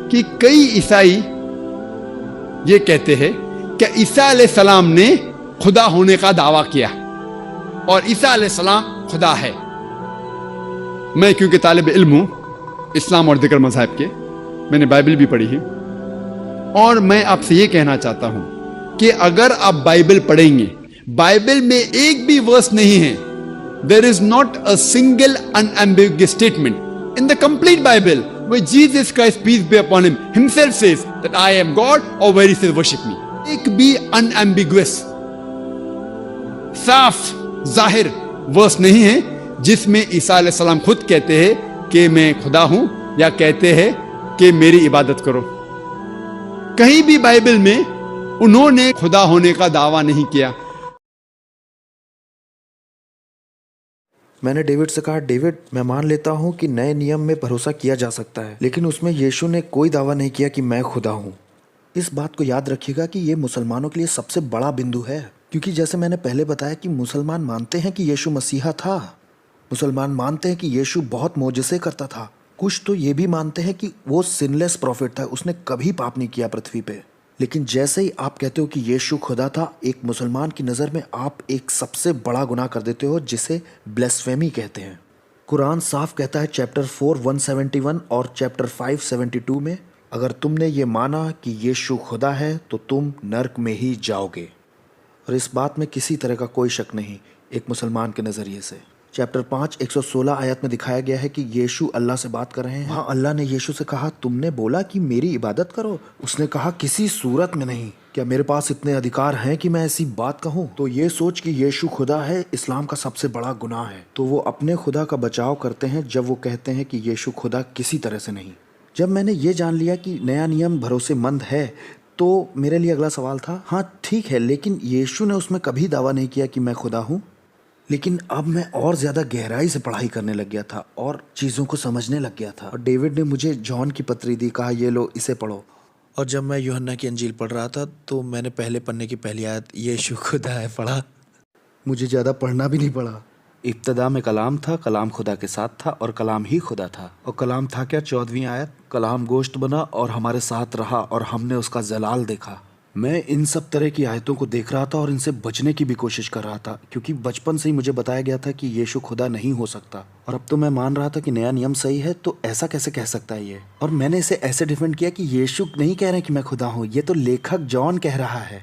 कि कई ईसाई ये कहते हैं कि ईसा अलैहिस्सलाम ने खुदा होने का दावा किया और ईसा अलैहिस्सलाम खुदा है। मैं क्योंकि तालिब इल्म हूं इस्लाम और दिक्र मज़हब के, मैंने बाइबल भी पढ़ी है और मैं आपसे ये कहना चाहता हूं कि अगर आप बाइबल पढ़ेंगे, बाइबल में एक भी वर्स नहीं है, there is not a single unambiguous statement in the complete Bible where Jesus Christ, peace be upon him, himself says that I am God, or where he says worship me. एक भी unambiguous साफ जाहिर verse नहीं है जिसमें ईसा अलैहिस्सलाम खुद कहते हैं कि मैं खुदा हूं या कहते हैं कि मेरी इबादत करो। कहीं भी बाइबल में उन्होंने खुदा होने का दावा नहीं किया। मैंने डेविड से कहा, डेविड मैं मान लेता हूँ कि नए नियम में भरोसा किया जा सकता है, लेकिन उसमें यीशु ने कोई दावा नहीं किया कि मैं खुदा हूँ। इस बात को याद रखिएगा कि ये मुसलमानों के लिए सबसे बड़ा बिंदु है, क्योंकि जैसे मैंने पहले बताया कि मुसलमान मानते हैं कि यीशु मसीहा था, मुसलमान मानते हैं कि यीशु बहुत मोजज़े करता था, कुछ तो ये भी मानते हैं कि वो सिनलेस प्रॉफिट था, उसने कभी पाप नहीं किया पृथ्वी पे। लेकिन जैसे ही आप कहते हो कि यीशु खुदा था, एक मुसलमान की नज़र में आप एक सबसे बड़ा गुनाह कर देते हो जिसे ब्लेस्फेमी कहते हैं। कुरान साफ कहता है चैप्टर 4 171 और चैप्टर 5 72 में, अगर तुमने ये माना कि यीशु खुदा है तो तुम नर्क में ही जाओगे। और इस बात में किसी तरह का कोई शक नहीं एक मुसलमान के नज़रिए से। चैप्टर 5 116 आयत में दिखाया गया है कि यीशु अल्लाह से बात कर रहे हैं। हाँ, अल्लाह ने यीशु से कहा तुमने बोला कि मेरी इबादत करो। उसने कहा किसी सूरत में नहीं। क्या मेरे पास इतने अधिकार हैं कि मैं ऐसी बात कहूँ? तो ये सोच कि यीशु खुदा है इस्लाम का सबसे बड़ा गुनाह है। तो वो अपने खुदा का बचाव करते हैं जब वो कहते हैं कि यीशु खुदा किसी तरह से नहीं। जब मैंने ये जान लिया कि नया नियम भरोसेमंद है तो मेरे लिए अगला सवाल था, हाँ ठीक है, लेकिन यीशु ने उसमें कभी दावा नहीं किया कि मैं खुदा हूँ। लेकिन अब मैं और ज़्यादा गहराई से पढ़ाई करने लग गया था और चीज़ों को समझने लग गया था। और डेविड ने मुझे जॉन की पत्री दी, कहा ये लो इसे पढ़ो। और जब मैं यूहन्ना की अंजील पढ़ रहा था तो मैंने पहले पन्ने की पहली आयत यीशु खुदा है पढ़ा। मुझे ज़्यादा पढ़ना भी नहीं पड़ा। इब्तदा में कलाम था, कलाम खुदा के साथ था और कलाम ही खुदा था। और कलाम था क्या? 14वीं आयत, कलाम गोश्त बना और हमारे साथ रहा और हमने उसका जलाल देखा। मैं इन सब तरह की आयतों को देख रहा था और इनसे बचने की भी कोशिश कर रहा था, क्योंकि बचपन से ही मुझे बताया गया था कि यीशु खुदा नहीं हो सकता। और अब तो मैं मान रहा था कि नया नियम सही है, तो ऐसा कैसे कह सकता है ये? और मैंने इसे ऐसे डिफेंड किया कि यीशु नहीं कह रहे कि मैं खुदा हूँ, ये तो लेखक जॉन कह रहा है।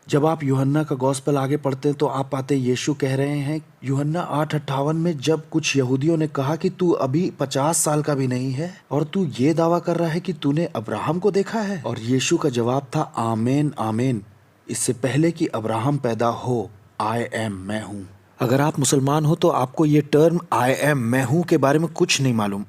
जब आप यूहन्ना का गॉस्पेल आगे पढ़ते हैं तो आप पाते यीशु कह रहे हैं यूहन्ना 8:58 में, जब कुछ यहूदियों ने कहा कि तू अभी 50 साल का भी नहीं है और तू ये दावा कर रहा है कि तूने अब्राहम को देखा है। और यीशु का जवाब था आमेन आमेन, इससे पहले कि अब्राहम पैदा हो आई एम मैं हूँ। अगर आप मुसलमान हो तो आपको ये टर्म आई एम मैं हूँ के बारे में कुछ नहीं मालूम,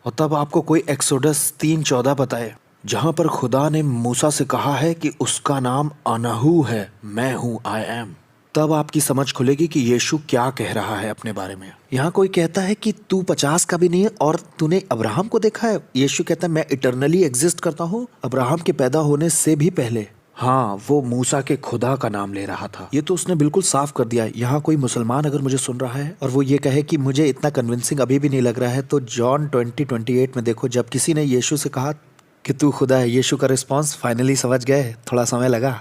और तब आपको कोई एक्सोडस 3:14 बताए जहां पर खुदा ने मूसा से कहा है कि उसका नाम अनहू है, मैं हूँ आई एम। तब आपकी समझ खुलेगी कि यीशु क्या कह रहा है अपने बारे में। यहाँ कोई कहता है कि तू 50 का भी नहीं है और तूने अब्राहम को देखा है। यीशु कहता है मैं इटरनली एग्जिस्ट करता हूँ अब्राहम के पैदा होने से भी पहले। हाँ, वो मूसा के खुदा का नाम ले रहा था। ये तो उसने बिल्कुल साफ कर दिया। यहाँ कोई मुसलमान अगर मुझे सुन रहा है और वो ये कहे कि मुझे इतना कन्विंसिंग अभी भी नहीं लग रहा है, तो जॉन 20:28 में देखो, जब किसी ने यीशु से कहा कि तू खुदा है, यीशु का रिस्पांस फाइनली समझ गए, थोड़ा समय लगा।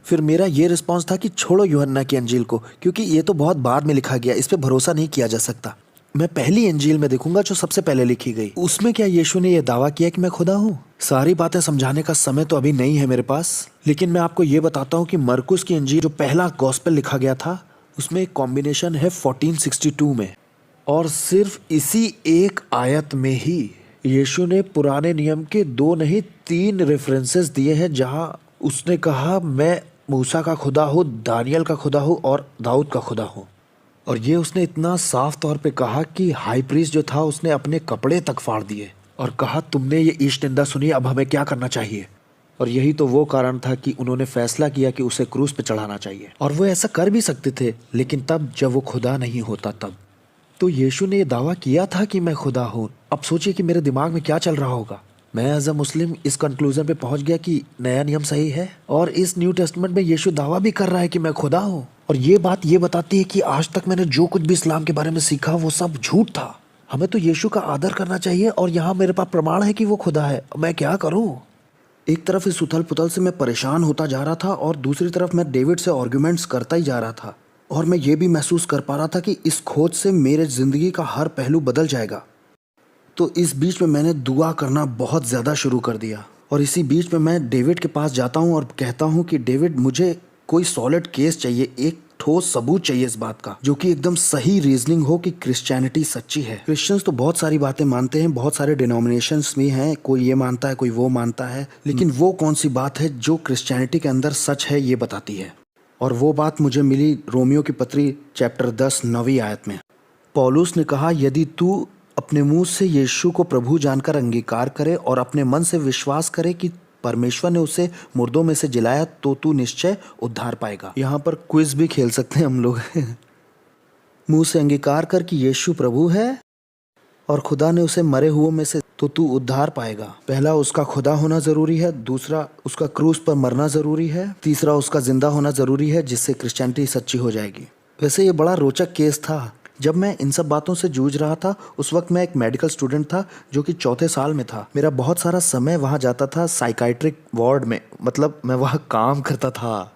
फिर मेरा ये रिस्पांस था कि छोड़ो यूहन्ना की अंजील को, क्योंकि ये तो बहुत बाद में लिखा गया, इस पे भरोसा नहीं किया जा सकता। मैं पहली अंजील में देखूंगा जो सबसे पहले लिखी गई। उसमें क्या यीशु ने यह दावा किया कि मैं खुदा हूँ? सारी बातें समझाने का समय तो अभी नहीं है मेरे पास, लेकिन मैं आपको ये बताता हूँ कि मरकुस की अंजील जो पहला गॉस्पेल लिखा गया था उसमें एक कॉम्बिनेशन है 1462 में, और सिर्फ इसी एक आयत में ही यीशु ने पुराने नियम के 2 नहीं 3 रेफरेंसेस दिए हैं जहां उसने कहा मैं मूसा का खुदा हूँ, दानियल का खुदा हूँ और दाऊद का खुदा हूँ। और ये उसने इतना साफ तौर पे कहा कि हाई प्रीस्ट जो था उसने अपने कपड़े तक फाड़ दिए और कहा तुमने ये ईश निंदा सुनी, अब हमें क्या करना चाहिए। और यही तो वो कारण था कि उन्होंने फैसला किया कि उसे क्रूस पे चढ़ाना चाहिए। और वो ऐसा कर भी सकते थे, लेकिन तब जब वो खुदा नहीं होता तब। तो यीशु ने ये दावा किया था कि मैं खुदा हूँ। अब सोचिए कि मेरे दिमाग में क्या चल रहा होगा। मैं एज अ मुस्लिम इस कंक्लूजन पे पहुंच गया कि नया नियम सही है, और इस न्यू टेस्टमेंट में यीशु दावा भी कर रहा है कि मैं खुदा हूँ। और ये बात ये बताती है कि आज तक मैंने जो कुछ भी इस्लाम के बारे में सीखा वो सब झूठ था। हमें तो यीशु का आदर करना चाहिए और यहाँ मेरे पास प्रमाण है कि वो खुदा है। मैं क्या करूँ? एक तरफ इस उथल पुथल से मैं परेशान होता जा रहा था और दूसरी तरफ मैं डेविड से आर्ग्यूमेंट्स करता ही जा रहा था, और मैं ये भी महसूस कर पा रहा था कि इस खोज से मेरे ज़िंदगी का हर पहलू बदल जाएगा। तो इस बीच में मैंने दुआ करना बहुत ज़्यादा शुरू कर दिया, और इसी बीच में मैं डेविड के पास जाता हूँ और कहता हूँ कि डेविड, मुझे कोई सॉलिड केस चाहिए, एक ठोस सबूत चाहिए इस बात का, जो कि एकदम सही रीजनिंग हो कि क्रिश्चियनिटी सच्ची है। क्रिश्चियंस तो बहुत सारी बातें मानते हैं, बहुत सारे डिनोमिनेशंस भी हैं, कोई ये मानता है कोई वो मानता है, लेकिन वो कौन सी बात है जो क्रिश्चियनिटी के अंदर सच है ये बताती है। और वो बात मुझे मिली रोमियो की पत्री चैप्टर 10 9वीं आयत में। पौलुस ने कहा, यदि तू अपने मुंह से यीशु को प्रभु जानकर अंगीकार करे और अपने मन से विश्वास करे कि परमेश्वर ने उसे मुर्दों में से जिलाया, तो तू निश्चय उद्धार पाएगा। यहाँ पर क्विज भी खेल सकते हैं हम लोग। मुंह से अंगीकार कर कि यीशु प्रभु है और खुदा ने उसे मरे हुओं में से, तो तू उद्धार पाएगा। पहला उसका खुदा होना जरूरी है, दूसरा उसका क्रूस पर मरना जरूरी है, तीसरा उसका जिंदा होना जरूरी है, जिससे क्रिश्चियनिटी सच्ची हो जाएगी। वैसे ये बड़ा रोचक केस था। जब मैं इन सब बातों से जूझ रहा था, उस वक्त मैं एक मेडिकल स्टूडेंट था जो कि 4थे साल में था। मेरा बहुत सारा समय वहाँ जाता था साइकाइट्रिक वार्ड में, मतलब मैं वहाँ काम करता था।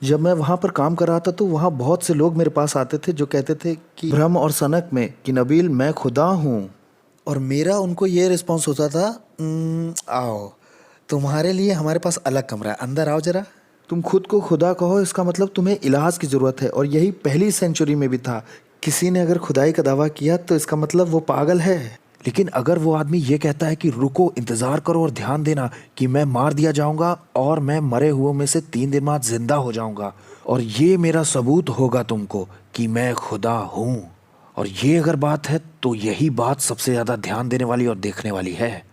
जब मैं वहाँ पर काम कर रहा था तो वहाँ बहुत से लोग मेरे पास आते थे जो कहते थे कि भ्रम और सनक में कि नबील मैं खुदा हूँ, और मेरा उनको ये रिस्पॉन्स होता था, आओ तुम्हारे लिए हमारे पास अलग कमरा है, अंदर आओ जरा। तुम खुद को खुदा कहो, इसका मतलब तुम्हें इलाज की ज़रूरत है। और यही पहली सेंचुरी में भी था। किसी ने अगर खुदाई का दावा किया तो इसका मतलब वो पागल है। लेकिन अगर वो आदमी ये कहता है कि रुको, इंतज़ार करो और ध्यान देना कि मैं मार दिया जाऊंगा और मैं मरे हुओं में से 3 दिन बाद जिंदा हो जाऊंगा, और ये मेरा सबूत होगा तुमको कि मैं खुदा हूँ, और ये अगर बात है तो यही बात सबसे ज़्यादा ध्यान देने वाली और देखने वाली है।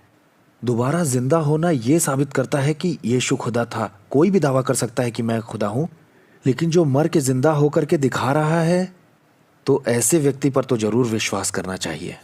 दोबारा जिंदा होना ये साबित करता है कि यीशु खुदा था। कोई भी दावा कर सकता है कि मैं खुदा हूँ, लेकिन जो मर के जिंदा होकर के दिखा रहा है, तो ऐसे व्यक्ति पर तो जरूर विश्वास करना चाहिए।